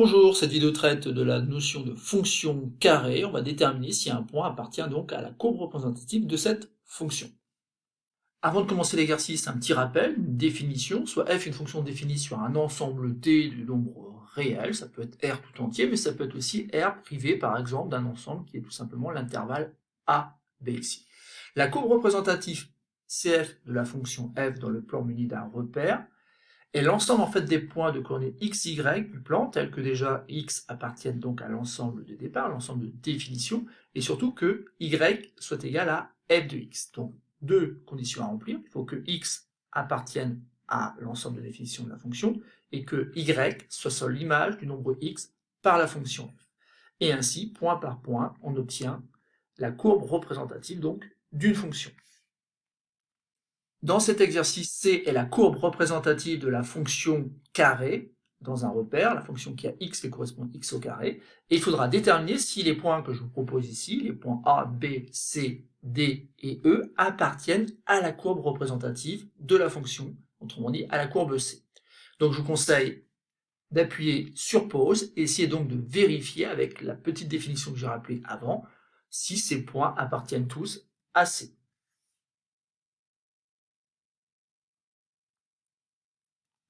Bonjour, cette vidéo traite de la notion de fonction carrée. On va déterminer si un point appartient donc à la courbe représentative de cette fonction. Avant de commencer l'exercice, un petit rappel, une définition, soit f une fonction définie sur un ensemble t de nombres réels, ça peut être R tout entier, mais ça peut être aussi R privé par exemple d'un ensemble qui est tout simplement l'intervalle a, b ici. La courbe représentative CF de la fonction f dans le plan muni d'un repère et l'ensemble en fait des points de coordonnées x, y du plan, tels que déjà x appartiennent donc à l'ensemble de départ, l'ensemble de définition, et surtout que y soit égal à f de x. Donc deux conditions à remplir, il faut que x appartienne à l'ensemble de définition de la fonction, et que y soit sur l'image du nombre x par la fonction f. Et ainsi, point par point, on obtient la courbe représentative donc d'une fonction. Dans cet exercice, C est la courbe représentative de la fonction carré dans un repère, la fonction qui a x qui correspond à x au carré, et il faudra déterminer si les points que je vous propose ici, les points A, B, C, D et E, appartiennent à la courbe représentative de la fonction, autrement dit à la courbe C. Donc je vous conseille d'appuyer sur pause et essayer donc de vérifier avec la petite définition que j'ai rappelée avant, si ces points appartiennent tous à C.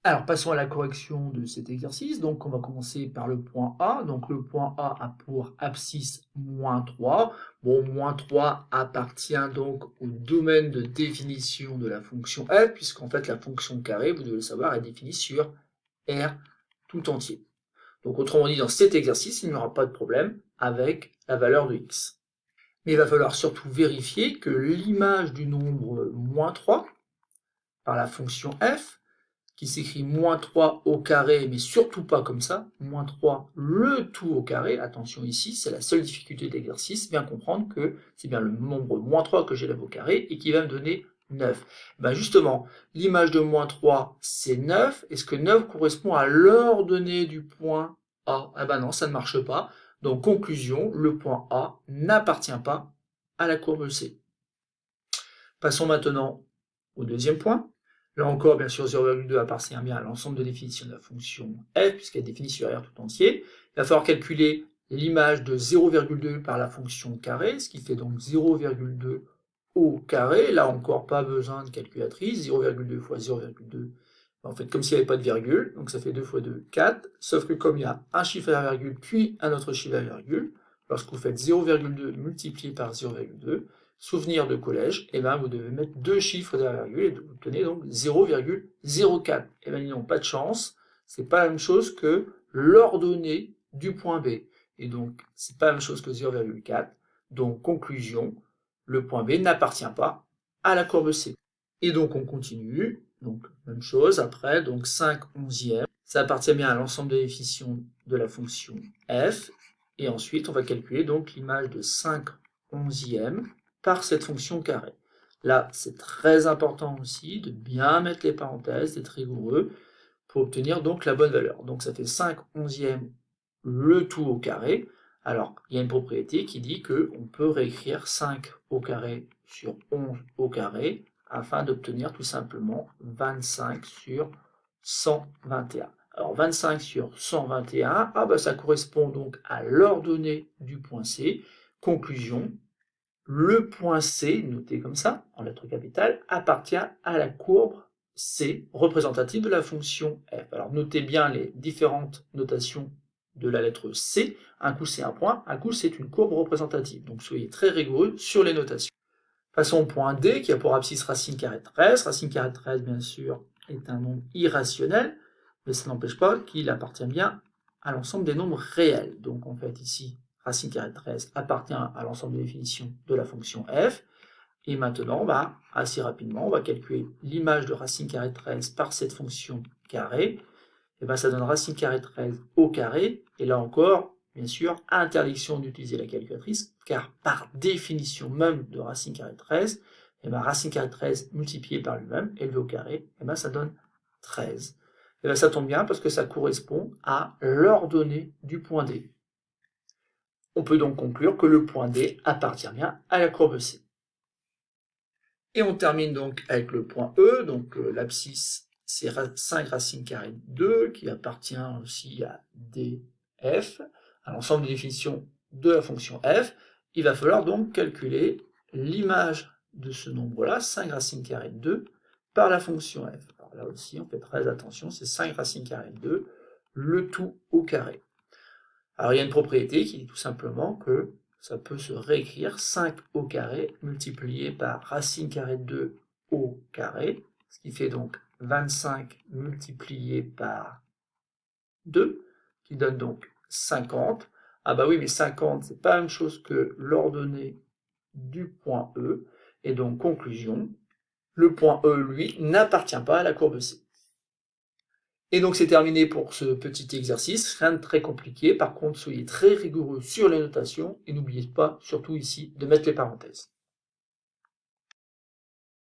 Alors, passons à la correction de cet exercice. Donc, on va commencer par le point A. Donc, le point A a pour abscisse moins 3. Bon, moins 3 appartient donc au domaine de définition de la fonction f, puisqu'en fait, la fonction carré, vous devez le savoir, est définie sur R tout entier. Donc, autrement dit, dans cet exercice, il n'y aura pas de problème avec la valeur de x. Mais il va falloir surtout vérifier que l'image du nombre moins 3 par la fonction f, qui s'écrit moins 3 au carré, mais surtout pas comme ça, moins 3 le tout au carré, attention ici, c'est la seule difficulté de l'exercice, bien comprendre que c'est bien le nombre moins 3 que j'élève au carré et qui va me donner 9. Ben justement, l'image de moins 3, c'est 9, est-ce que 9 correspond à l'ordonnée du point A? Eh ben non, ça ne marche pas, donc conclusion, le point A n'appartient pas à la courbe C. Passons maintenant au deuxième point. Là encore, bien sûr, 0,2 appartient bien à l'ensemble de définition de la fonction f, puisqu'elle est définie sur R tout entier. Il va falloir calculer l'image de 0,2 par la fonction carré, ce qui fait donc 0,2 au carré. Là encore, pas besoin de calculatrice. 0,2 fois 0,2, en fait, comme s'il n'y avait pas de virgule, donc ça fait 2 fois 2, 4. Sauf que comme il y a un chiffre à la virgule, puis un autre chiffre à la virgule, lorsque vous faites 0,2 multiplié par 0,2, souvenir de collège, et ben vous devez mettre deux chiffres de la virgule et vous obtenez donc 0,04. Et bien ils n'ont pas de chance, c'est pas la même chose que l'ordonnée du point B. Et donc c'est pas la même chose que 0,4. Donc conclusion, le point B n'appartient pas à la courbe C. Et donc on continue, donc même chose après, donc 5 onzièmes, ça appartient bien à l'ensemble de définitions de la fonction f, et ensuite on va calculer donc l'image de 5 onzièmes par cette fonction carré. Là, c'est très important aussi de bien mettre les parenthèses, d'être rigoureux, pour obtenir donc la bonne valeur. Donc ça fait 5 onzièmes le tout au carré. Alors, il y a une propriété qui dit qu'on peut réécrire 5 au carré sur 11 au carré, afin d'obtenir tout simplement 25 sur 121. Alors 25 sur 121, ah bah ça correspond donc à l'ordonnée du point C. Conclusion, le point C, noté comme ça, en lettres capitales, appartient à la courbe C, représentative de la fonction f. Alors notez bien les différentes notations de la lettre C. Un coup c'est un point, un coup c'est une courbe représentative. Donc soyez très rigoureux sur les notations. Passons au point D, qui a pour abscisse racine carrée 13. Racine carrée 13, bien sûr, est un nombre irrationnel, mais ça n'empêche pas qu'il appartient bien à l'ensemble des nombres réels. Donc en fait ici, racine carrée de 13 appartient à l'ensemble de définitions de la fonction f. Et maintenant, assez rapidement, on va calculer l'image de racine carrée de 13 par cette fonction carrée. Et ça donne racine carrée de 13 au carré. Et là encore, bien sûr, interdiction d'utiliser la calculatrice, car par définition même de racine carrée de 13, racine carrée de 13 multiplié par lui-même, élevé au carré, ça donne 13. Et ça tombe bien parce que ça correspond à l'ordonnée du point D. On peut donc conclure que le point D appartient bien à la courbe C. Et on termine donc avec le point E, donc l'abscisse c'est 5 racine carrée de 2, qui appartient aussi à D f, à l'ensemble des définitions de la fonction f, il va falloir donc calculer l'image de ce nombre-là, 5 racine carrée de 2, par la fonction f. Alors là aussi, on fait très attention, c'est 5 racine carrée de 2, le tout au carré. Alors il y a une propriété qui dit tout simplement que ça peut se réécrire 5 au carré multiplié par racine carrée de 2 au carré, ce qui fait donc 25 multiplié par 2, qui donne donc 50. Ah bah oui, mais 50, c'est pas la même chose que l'ordonnée du point E, et donc conclusion, le point E, lui, n'appartient pas à la courbe C. Et donc c'est terminé pour ce petit exercice, rien de très compliqué, par contre soyez très rigoureux sur les notations, et n'oubliez pas, surtout ici, de mettre les parenthèses.